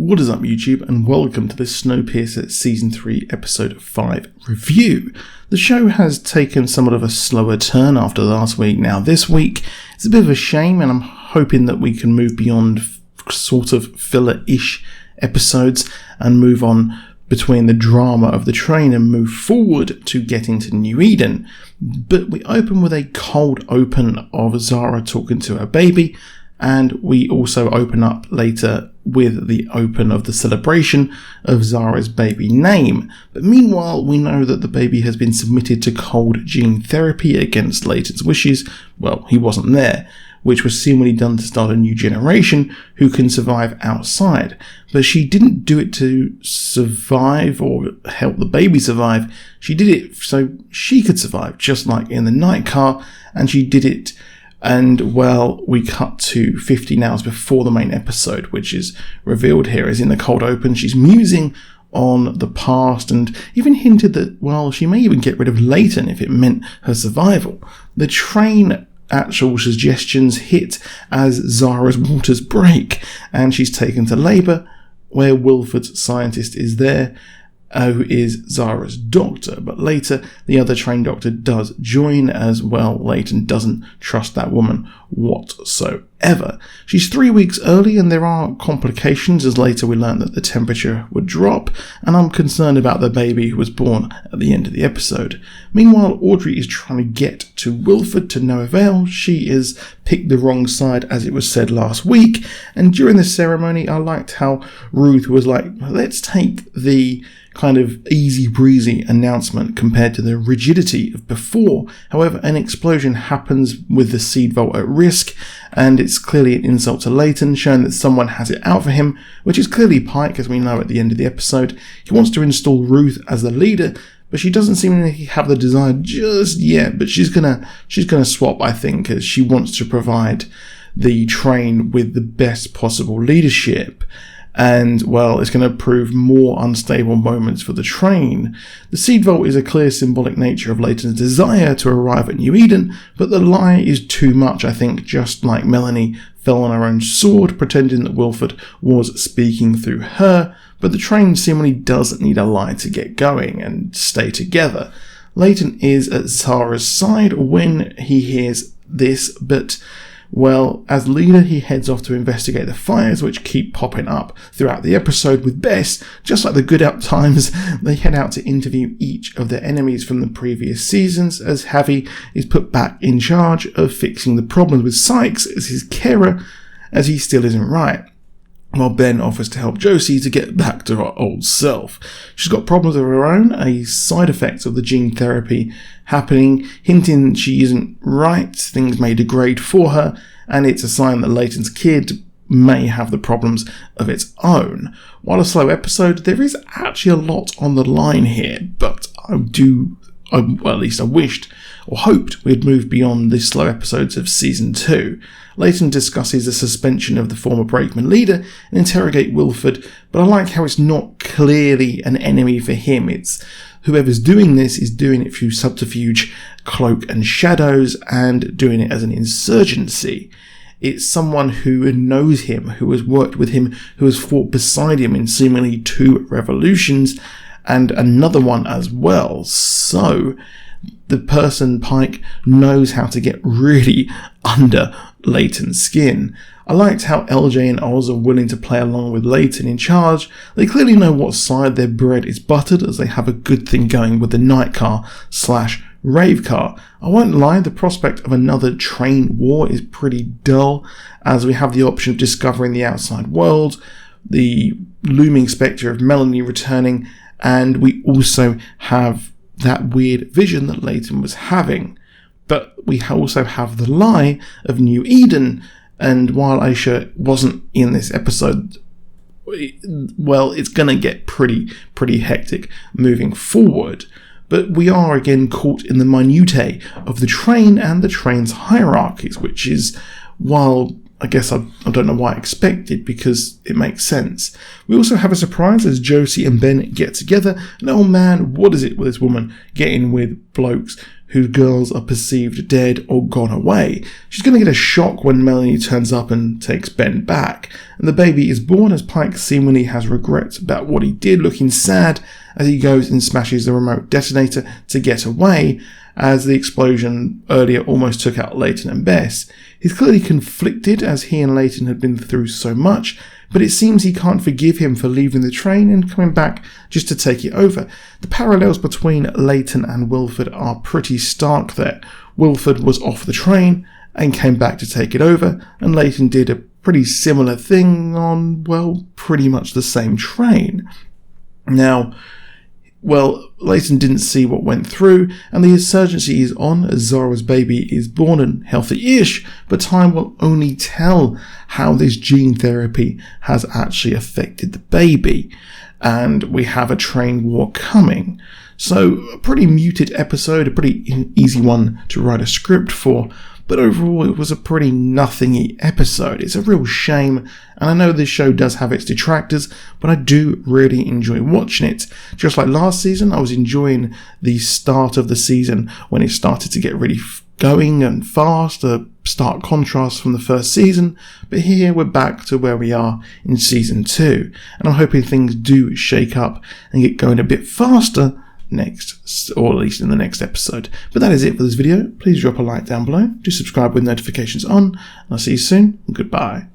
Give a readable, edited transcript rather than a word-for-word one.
What is up, YouTube, and welcome to the Snowpiercer Season 3 Episode 5 review. The show has taken somewhat of a slower turn after last week. Now this week, it's a bit of a shame, and I'm hoping that we can move beyond sort of filler-ish episodes and move on between the drama of the train and move forward to getting to New Eden. But we open with a cold open of Zara talking to her baby, and we also open up later with the open of the celebration of Zara'S baby name. But meanwhile, we know that the baby has been submitted to cold gene therapy against Layton's wishes. Well, he wasn't there, which was seemingly done to start a new generation who can survive outside. But she didn't do it to survive or help the baby survive. She did it so she could survive, just like in the night car, and she did it. And, well, we cut to 15 hours before the main episode, which is revealed here as in the cold open. She's musing on the past and even hinted that, well, she may even get rid of Layton if it meant her survival. The train actual suggestions hit as Zara'S waters break, and she's taken to labour, where Wilford's scientist is there, who is Zara'S doctor, but later the other trained doctor does join as well. Layton doesn't trust that woman whatsoever. She's 3 weeks early and there are complications, as later we learn that the temperature would drop, and I'm concerned about the baby who was born at the end of the episode. Meanwhile, Audrey is trying to get to Wilford to no avail. She is picked the wrong side, as it was said last week, and during the ceremony I liked how Ruth was like, let's take the kind of easy breezy announcement compared to the rigidity of before. However, an explosion happens with the seed vault at risk, and it's clearly an insult to Layton, showing that someone has it out for him, which is clearly Pike, as we know at the end of the episode. He wants to install Ruth as the leader, but she doesn't seem to have the desire just yet. But she's gonna swap, I think, as she wants to provide the train with the best possible leadership. And, well, it's going to prove more unstable moments for the train. The seed vault is a clear symbolic nature of Layton's desire to arrive at New Eden, but the lie is too much, I think, just like Melanie fell on her own sword, pretending that Wilford was speaking through her, but the train seemingly doesn't need a lie to get going and stay together. Layton is at Zara'S side when he hears this, but, well, as leader, he heads off to investigate the fires which keep popping up throughout the episode with Bess. Just like the Good Out times, they head out to interview each of their enemies from the previous seasons, as Javi is put back in charge of fixing the problems with Sykes as his carer, as he still isn't right, while Ben offers to help Josie to get back to her old self. She's got problems of her own, a side effect of the gene therapy happening, hinting she isn't right, things may degrade for her, and it's a sign that Layton's kid may have the problems of its own. While a slow episode, there is actually a lot on the line here, but at least I wished or hoped we'd moved beyond the slow episodes of Season 2. Layton discusses the suspension of the former Brakeman leader and interrogate Wilford, but I like how it's not clearly an enemy for him. It's whoever's doing this is doing it through subterfuge, cloak and shadows, and doing it as an insurgency. It's someone who knows him, who has worked with him, who has fought beside him in seemingly 2 revolutions, and another one as well. So the person, Pike, knows how to get really under Layton's skin. I liked how LJ and Oz are willing to play along with Layton in charge. They clearly know what side their bread is buttered, as they have a good thing going with the night car / rave car. I won't lie, the prospect of another train war is pretty dull, as we have the option of discovering the outside world, the looming spectre of Melanie returning, and we also have that weird vision that Layton was having. But we also have the lie of New Eden, and while Aisha wasn't in this episode, well, it's going to get pretty hectic moving forward. But we are again caught in the minutiae of the train and the train's hierarchies, which is, while I guess I don't know why I expected, because it makes sense. We also have a surprise as Josie and Ben get together, and oh man, what is it with this woman getting with blokes whose girls are perceived dead or gone away. She's going to get a shock when Melanie turns up and takes Ben back, and the baby is born as Pike seemingly has regrets about what he did, looking sad as he goes and smashes the remote detonator to get away, as the explosion earlier almost took out Leighton and Bess. He's clearly conflicted as he and Leighton had been through so much, but it seems he can't forgive him for leaving the train and coming back just to take it over. The parallels between Leighton and Wilford are pretty stark there. Wilford was off the train and came back to take it over, and Leighton did a pretty similar thing on, well, pretty much the same train. Now, Leighton didn't see what went through, and the insurgency is on as Zara'S baby is born and healthy-ish, but time will only tell how this gene therapy has actually affected the baby, and we have a train war coming. So, a pretty muted episode, a pretty easy one to write a script for, but overall it was a pretty nothingy episode. It's a real shame, and I know this show does have its detractors, but I do really enjoy watching it. Just like last season, I was enjoying the start of the season when it started to get really going and fast, a stark contrast from the first season, but here we're back to where we are in season 2, and I'm hoping things do shake up and get going a bit faster next, or at least in the next episode. But that is it for this video. Please drop a like down below, do subscribe with notifications on, and I'll see you soon, and goodbye.